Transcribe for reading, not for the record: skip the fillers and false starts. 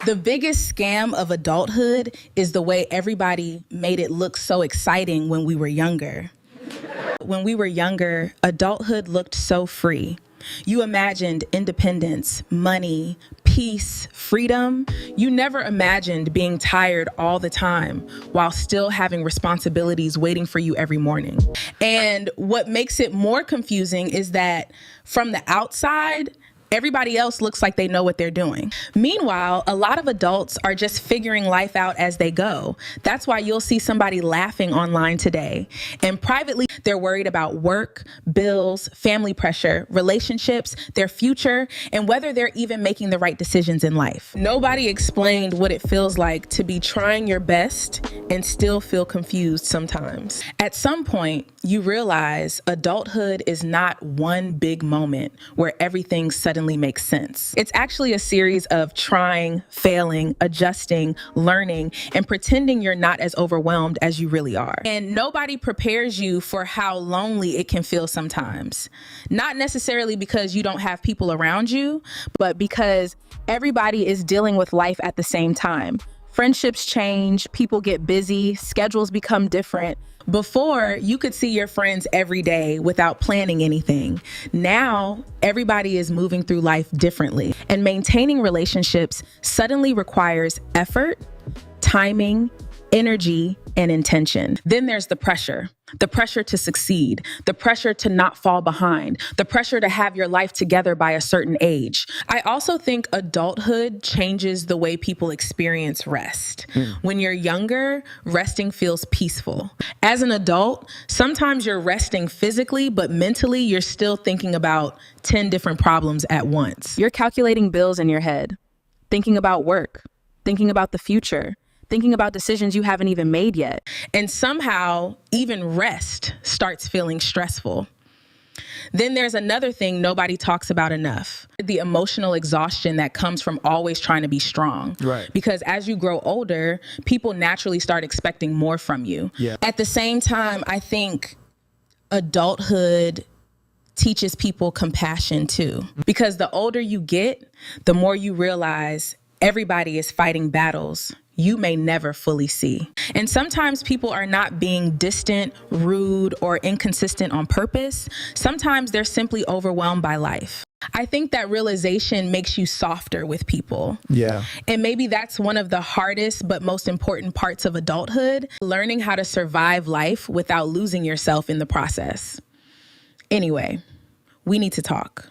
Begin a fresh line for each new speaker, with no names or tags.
The biggest scam of adulthood is the way everybody made it look so exciting when we were younger. When we were younger, adulthood looked so free. You imagined independence, money, peace, freedom. You never imagined being tired all the time while still having responsibilities waiting for you every morning. And what makes it more confusing is that from the outside, everybody else looks like they know what they're doing. Meanwhile, a lot of adults are just figuring life out as they go. That's why you'll see somebody laughing online today. And privately, they're worried about work, bills, family pressure, relationships, their future, and whether they're even making the right decisions in life. Nobody explained what it feels like to be trying your best and still feel confused sometimes. At some point, you realize adulthood is not one big moment where everything suddenly makes sense. It's actually a series of trying, failing, adjusting, learning, and pretending you're not as overwhelmed as you really are. And nobody prepares you for how lonely it can feel sometimes. Not necessarily because you don't have people around you, but because everybody is dealing with life at the same time. Friendships change, people get busy, schedules become different. Before, you could see your friends every day without planning anything. Now, everybody is moving through life differently, and maintaining relationships suddenly requires effort, timing, energy, and intention. Then there's the pressure to succeed, the pressure to not fall behind, the pressure to have your life together by a certain age. I also think adulthood changes the way people experience rest. When you're younger, resting feels peaceful. As an adult, sometimes you're resting physically, but mentally you're still thinking about 10 different problems at once.
You're calculating bills in your head, thinking about work, thinking about the future, thinking about decisions you haven't even made yet.
And somehow, even rest starts feeling stressful. Then there's another thing nobody talks about enough, the emotional exhaustion that comes from always trying to be strong.
Right.
Because as you grow older, people naturally start expecting more from you.
Yeah.
At the same time, I think adulthood teaches people compassion too. Because the older you get, the more you realize everybody is fighting battles you may never fully see. And sometimes people are not being distant, rude, or inconsistent on purpose. Sometimes they're simply overwhelmed by life. I think that realization makes you softer with people.
Yeah.
And maybe that's one of the hardest but most important parts of adulthood, learning how to survive life without losing yourself in the process. Anyway, we need to talk.